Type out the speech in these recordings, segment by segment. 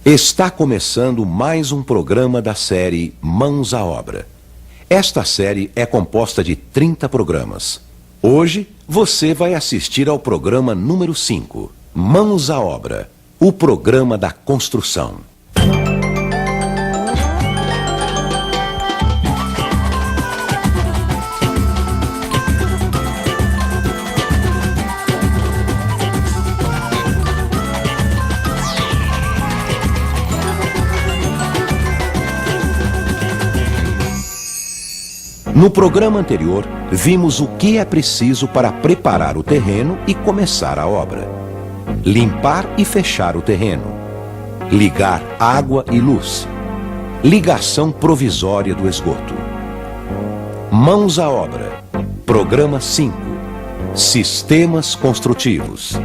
Está começando mais um programa da série Mãos à Obra. Esta série é composta de 30 programas. Hoje, você vai assistir ao programa número 5, Mãos à Obra, o programa da construção. No programa anterior, vimos o que é preciso para preparar o terreno e começar a obra. Limpar e fechar o terreno. Ligar água e luz. Ligação provisória do esgoto. Mãos à obra. Programa 5. Sistemas construtivos.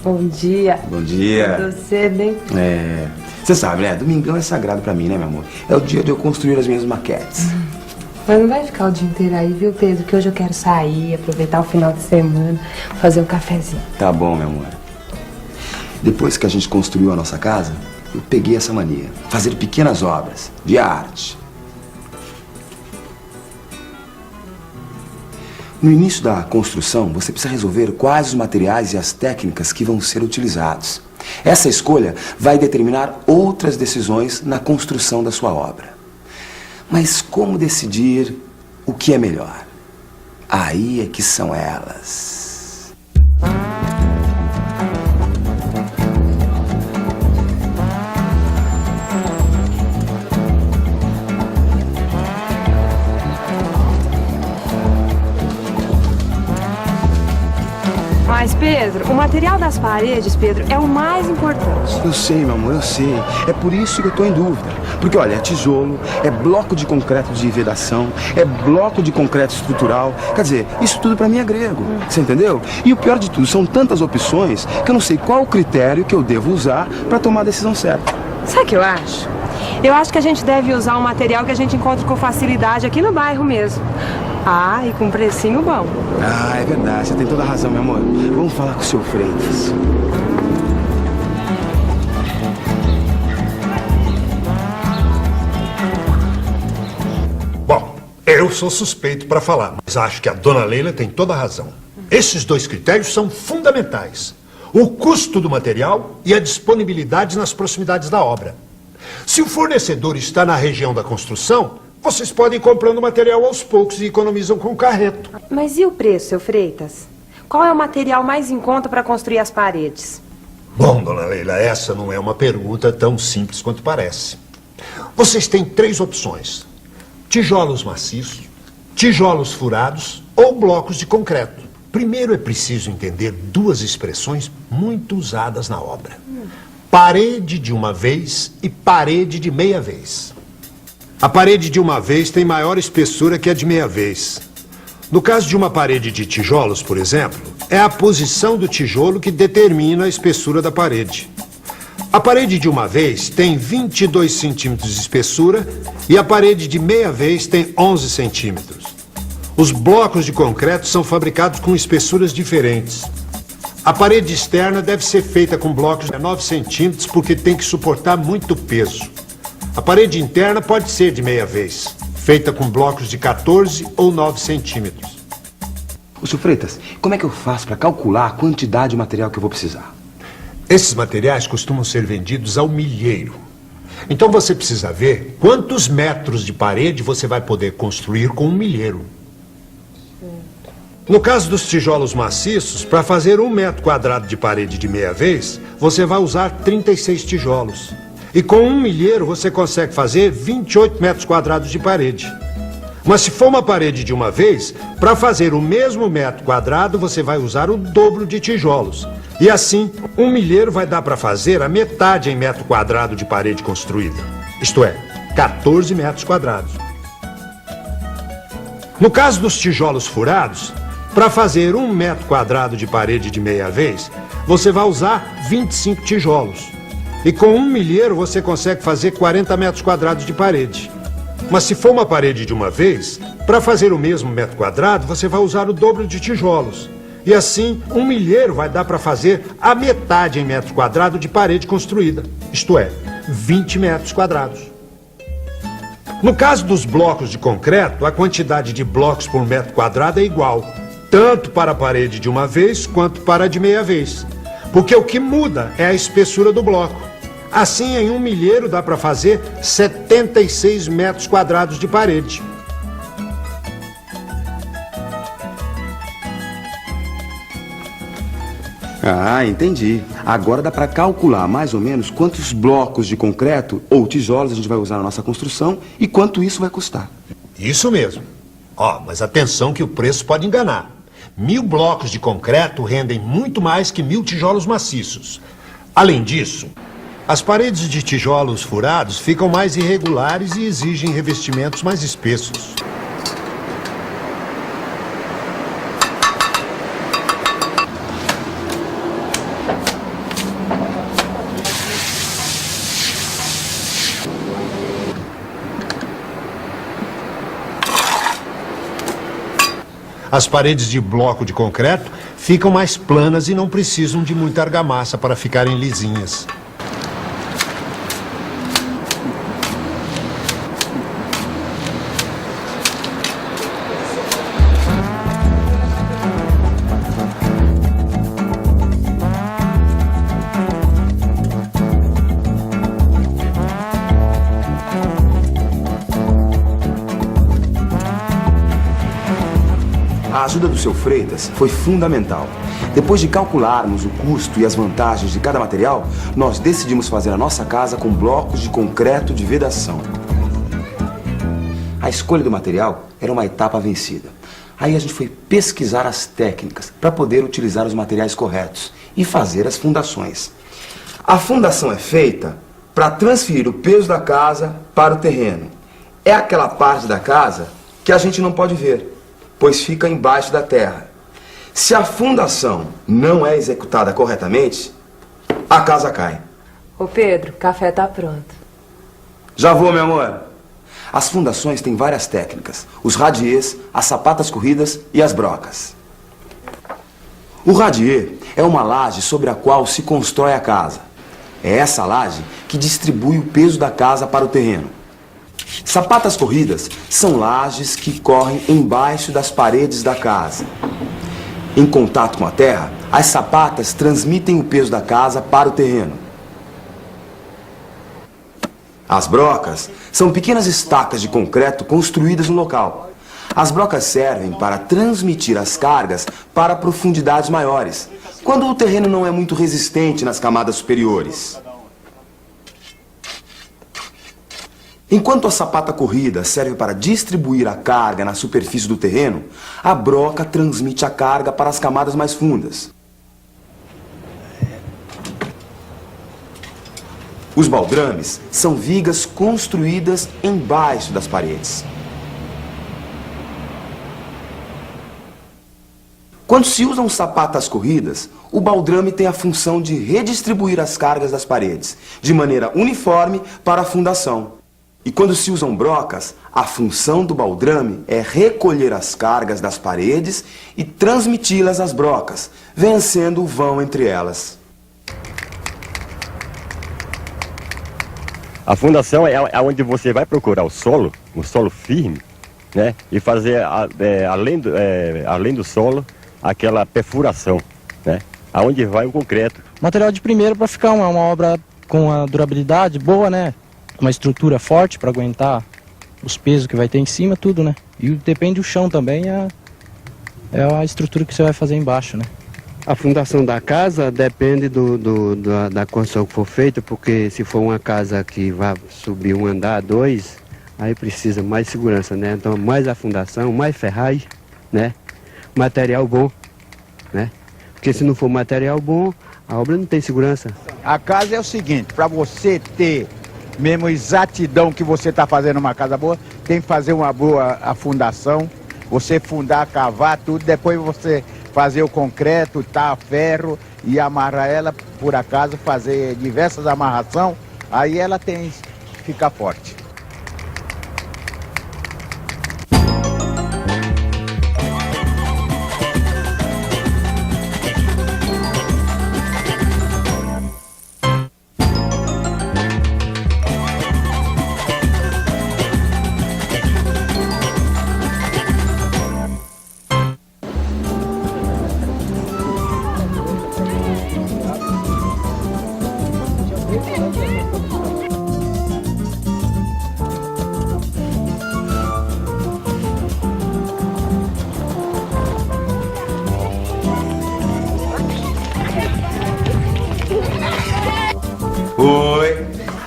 Bom dia. Bom dia. Tô cedo, hein? Você sabe, né? Domingão é sagrado pra mim, né, meu amor? É o dia de eu construir as minhas maquetes. Mas não vai ficar o dia inteiro aí, viu, Pedro? Que hoje eu quero sair, aproveitar o final de semana, fazer um cafezinho. Tá bom, meu amor. Depois que a gente construiu a nossa casa, eu peguei essa mania. Fazer pequenas obras de arte. No início da construção, você precisa resolver quais os materiais e as técnicas que vão ser utilizados. Essa escolha vai determinar outras decisões na construção da sua obra. Mas como decidir o que é melhor? Aí é que são elas. Mas, Pedro, o material das paredes, Pedro, é o mais importante. Eu sei, meu amor, eu sei. É por isso que eu tô em dúvida. Porque, olha, é tijolo, é bloco de concreto de vedação, é bloco de concreto estrutural. Quer dizer, isso tudo pra mim é grego. Você entendeu? E o pior de tudo, são tantas opções que eu não sei qual o critério que eu devo usar pra tomar a decisão certa. Sabe o que eu acho? Eu acho que a gente deve usar um material que a gente encontra com facilidade aqui no bairro mesmo. Ah, e com precinho bom. Ah, é verdade, você tem toda a razão, meu amor. Vamos falar com o seu Freitas. Bom, eu sou suspeito para falar, mas acho que a dona Leila tem toda a razão. Esses dois critérios são fundamentais: o custo do material e a disponibilidade nas proximidades da obra. Se o fornecedor está na região da construção, vocês podem ir comprando material aos poucos e economizam com o carreto. Mas e o preço, seu Freitas? Qual é o material mais em conta para construir as paredes? Bom, dona Leila, essa não é uma pergunta tão simples quanto parece. Vocês têm 3 opções: tijolos maciços, tijolos furados ou blocos de concreto. Primeiro é preciso entender 2 expressões muito usadas na obra: parede de uma vez e parede de meia vez. A parede de uma vez tem maior espessura que a de meia vez. No caso de uma parede de tijolos, por exemplo, é a posição do tijolo que determina a espessura da parede. A parede de uma vez tem 22 centímetros de espessura e a parede de meia vez tem 11 centímetros. Os blocos de concreto são fabricados com espessuras diferentes. A parede externa deve ser feita com blocos de 9 centímetros porque tem que suportar muito peso. A parede interna pode ser de meia vez, feita com blocos de 14 ou 9 centímetros. Ô, seu Freitas, como é que eu faço para calcular a quantidade de material que eu vou precisar? Esses materiais costumam ser vendidos ao milheiro. Então você precisa ver quantos metros de parede você vai poder construir com um milheiro. No caso dos tijolos maciços, para fazer 1 metro quadrado de parede de meia vez, você vai usar 36 tijolos. E com um milheiro você consegue fazer 28 metros quadrados de parede. Mas se for uma parede de uma vez, para fazer o mesmo metro quadrado, você vai usar o dobro de tijolos. E assim, um milheiro vai dar para fazer a metade em metro quadrado de parede construída. Isto é, 14 metros quadrados. No caso dos tijolos furados, para fazer 1 metro quadrado de parede de meia vez, você vai usar 25 tijolos. E com um milheiro você consegue fazer 40 metros quadrados de parede. Mas se for uma parede de uma vez, para fazer o mesmo metro quadrado, você vai usar o dobro de tijolos. E assim, um milheiro vai dar para fazer a metade em metro quadrado de parede construída. Isto é, 20 metros quadrados. No caso dos blocos de concreto, a quantidade de blocos por metro quadrado é igual, tanto para a parede de uma vez quanto para a de meia vez. Porque o que muda é a espessura do bloco. Assim, em um milheiro dá para fazer 76 metros quadrados de parede. Ah, entendi. Agora dá para calcular mais ou menos quantos blocos de concreto ou tijolos a gente vai usar na nossa construção e quanto isso vai custar. Isso mesmo. Mas atenção que o preço pode enganar. 1000 blocos de concreto rendem muito mais que 1000 tijolos maciços. Além disso, as paredes de tijolos furados ficam mais irregulares e exigem revestimentos mais espessos. As paredes de bloco de concreto ficam mais planas e não precisam de muita argamassa para ficarem lisinhas. A ajuda do seu Freitas foi fundamental. Depois de calcularmos o custo e as vantagens de cada material, nós decidimos fazer a nossa casa com blocos de concreto de vedação. A escolha do material era uma etapa vencida. Aí a gente foi pesquisar as técnicas para poder utilizar os materiais corretos e fazer as fundações. A fundação é feita para transferir o peso da casa para o terreno. É aquela parte da casa que a gente não pode ver, pois fica embaixo da terra. Se a fundação não é executada corretamente, a casa cai. Ô Pedro, o café tá pronto. Já vou, meu amor. As fundações têm várias técnicas. Os radiers, as sapatas corridas e as brocas. O radier é uma laje sobre a qual se constrói a casa. É essa laje que distribui o peso da casa para o terreno. Sapatas corridas são lajes que correm embaixo das paredes da casa. Em contato com a terra, as sapatas transmitem o peso da casa para o terreno. As brocas são pequenas estacas de concreto construídas no local. As brocas servem para transmitir as cargas para profundidades maiores, quando o terreno não é muito resistente nas camadas superiores. Enquanto a sapata corrida serve para distribuir a carga na superfície do terreno, a broca transmite a carga para as camadas mais fundas. Os baldrames são vigas construídas embaixo das paredes. Quando se usam sapatas corridas, o baldrame tem a função de redistribuir as cargas das paredes, de maneira uniforme para a fundação. E quando se usam brocas, a função do baldrame é recolher as cargas das paredes e transmiti-las às brocas, vencendo o vão entre elas. A fundação é onde você vai procurar o solo firme, né? E fazer, além do solo, aquela perfuração, né? Aonde vai o concreto? Material de primeira para ficar uma obra com a durabilidade boa, né? Uma estrutura forte para aguentar os pesos que vai ter em cima, tudo, né? E depende do chão também, é a estrutura que você vai fazer embaixo, né? A fundação da casa depende da construção que for feita, porque se for uma casa que vai subir um andar, dois, aí precisa mais segurança, né? Então mais a fundação, mais ferragem, né? Material bom, né? Porque se não for material bom, a obra não tem segurança. A casa é o seguinte, para você ter mesmo exatidão que você está fazendo uma casa boa, tem que fazer uma boa a fundação, você fundar, cavar tudo, depois você fazer o concreto, tá, ferro e amarrar ela, por acaso, fazer diversas amarrações, aí ela tem que ficar forte. Oi.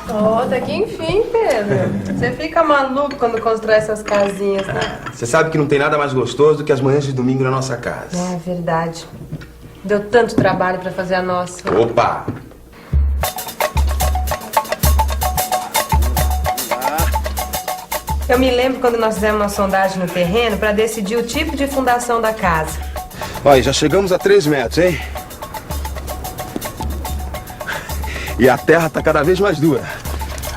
Oh, tá aqui enfim, Pedro. Você fica maluco quando constrói essas casinhas, né? Você sabe que não tem nada mais gostoso do que as manhãs de domingo na nossa casa. É verdade. Deu tanto trabalho pra fazer a nossa. Opa! Eu me lembro quando nós fizemos uma sondagem no terreno pra decidir o tipo de fundação da casa. Olha, já chegamos a 3 metros, hein? E a terra tá cada vez mais dura.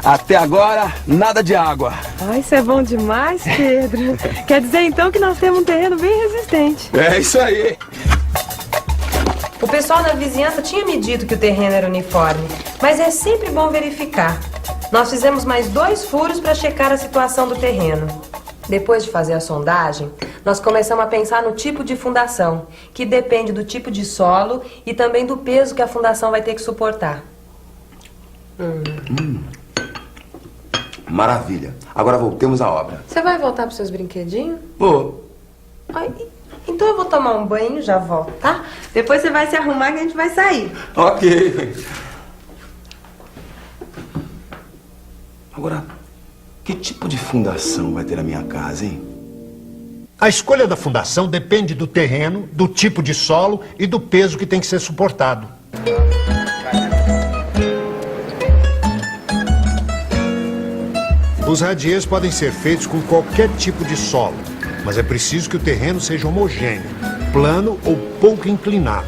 Até agora, nada de água. Ai, isso é bom demais, Pedro. Quer dizer, então, que nós temos um terreno bem resistente. É isso aí. O pessoal da vizinhança tinha me dito que o terreno era uniforme, mas é sempre bom verificar. Nós fizemos mais 2 furos para checar a situação do terreno. Depois de fazer a sondagem, nós começamos a pensar no tipo de fundação, que depende do tipo de solo e também do peso que a fundação vai ter que suportar. Maravilha. Agora voltemos à obra. Você vai voltar para seus brinquedinhos? Vou. Ai, então eu vou tomar um banho e já volto, tá? Depois você vai se arrumar que a gente vai sair. Ok. Agora, que tipo de fundação vai ter a minha casa, hein? A escolha da fundação depende do terreno, do tipo de solo e do peso que tem que ser suportado. Os radiers podem ser feitos com qualquer tipo de solo, mas é preciso que o terreno seja homogêneo, plano ou pouco inclinado.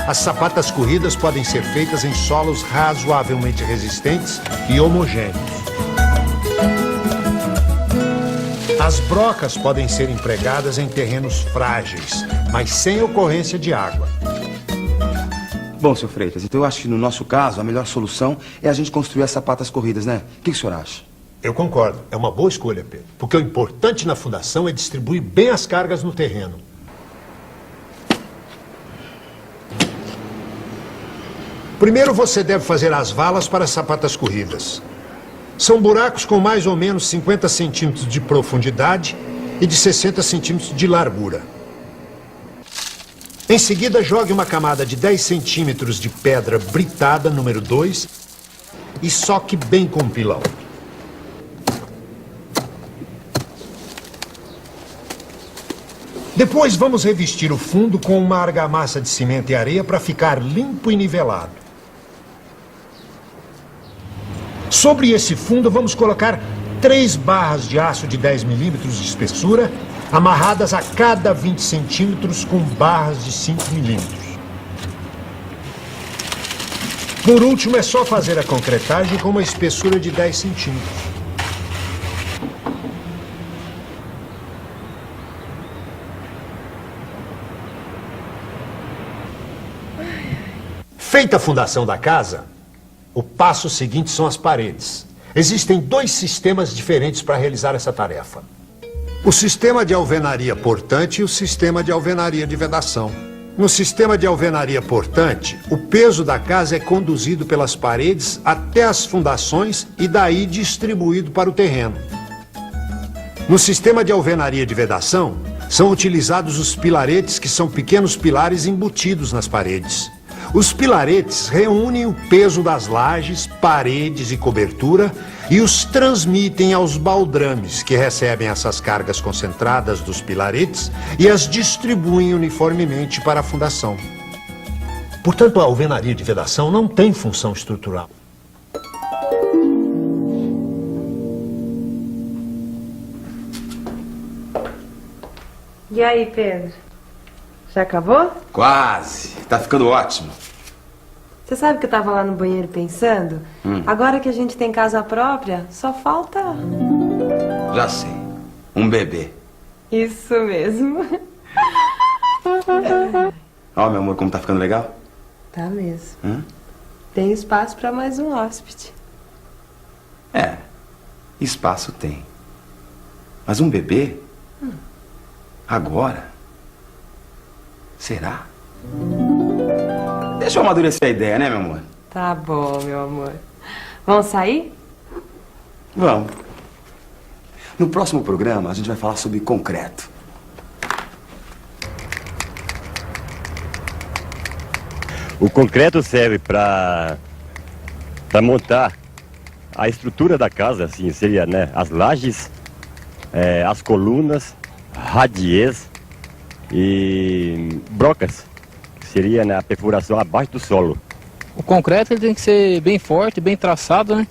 As sapatas corridas podem ser feitas em solos razoavelmente resistentes e homogêneos. As brocas podem ser empregadas em terrenos frágeis, mas sem ocorrência de água. Bom, seu Freitas, então eu acho que no nosso caso a melhor solução é a gente construir as sapatas corridas, né? O que o senhor acha? Eu concordo. É uma boa escolha, Pedro. Porque o importante na fundação é distribuir bem as cargas no terreno. Primeiro você deve fazer as valas para as sapatas corridas. São buracos com mais ou menos 50 centímetros de profundidade e de 60 centímetros de largura. Em seguida, jogue uma camada de 10 centímetros de pedra britada, número 2, e soque bem com um pilão. Depois vamos revestir o fundo com uma argamassa de cimento e areia para ficar limpo e nivelado. Sobre esse fundo vamos colocar 3 barras de aço de 10 milímetros de espessura, amarradas a cada 20 centímetros com barras de 5 milímetros. Por último, é só fazer a concretagem com uma espessura de 10 centímetros. Feita a fundação da casa, o passo seguinte são as paredes. Existem 2 sistemas diferentes para realizar essa tarefa. O sistema de alvenaria portante e o sistema de alvenaria de vedação. No sistema de alvenaria portante, o peso da casa é conduzido pelas paredes até as fundações e daí distribuído para o terreno. No sistema de alvenaria de vedação, são utilizados os pilaretes, que são pequenos pilares embutidos nas paredes. Os pilaretes reúnem o peso das lajes, paredes e cobertura e os transmitem aos baldrames, que recebem essas cargas concentradas dos pilaretes e as distribuem uniformemente para a fundação. Portanto, a alvenaria de vedação não tem função estrutural. E aí, Pedro? Já acabou? Quase. Tá ficando ótimo. Você sabe que eu tava lá no banheiro pensando? Agora que a gente tem casa própria, só falta... Já sei. Um bebê. Isso mesmo. Ó, meu amor, como tá ficando legal? Tá mesmo. Tem espaço pra mais um hóspede. É, espaço tem. Mas um bebê? Agora? Será? Deixa eu amadurecer a ideia, né, meu amor? Tá bom, meu amor. Vamos sair? Vamos. No próximo programa, a gente vai falar sobre concreto. O concreto serve para montar a estrutura da casa, assim, seria, né, as lajes, as colunas, radiez e brocas, que seria, né, a perfuração abaixo do solo. O concreto ele tem que ser bem forte, bem traçado, né?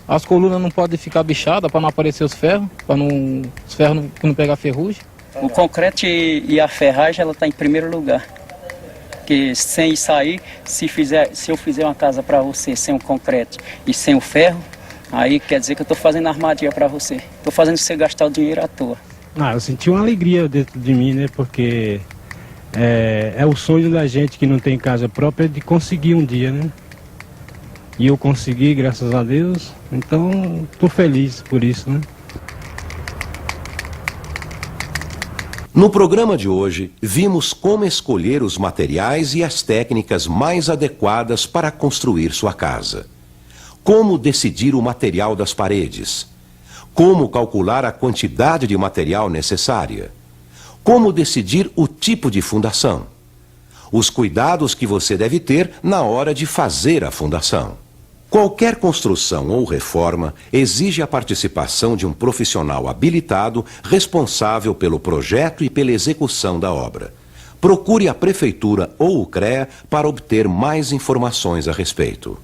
As colunas não podem ficar bichadas para não aparecer os ferros, para os ferros não pegar ferrugem. O concreto e a ferragem, ela está em primeiro lugar. Porque sem isso aí, se eu fizer uma casa para você sem o concreto e sem o ferro, aí quer dizer que eu estou fazendo armadilha para você. Estou fazendo você gastar o dinheiro à toa. Eu senti uma alegria dentro de mim, né? Porque é o sonho da gente que não tem casa própria de conseguir um dia, né? E eu consegui, graças a Deus. Então, estou feliz por isso, né? No programa de hoje, vimos como escolher os materiais e as técnicas mais adequadas para construir sua casa. Como decidir o material das paredes. Como calcular a quantidade de material necessária. Como decidir o tipo de fundação. Os cuidados que você deve ter na hora de fazer a fundação. Qualquer construção ou reforma exige a participação de um profissional habilitado responsável pelo projeto e pela execução da obra. Procure a Prefeitura ou o CREA para obter mais informações a respeito.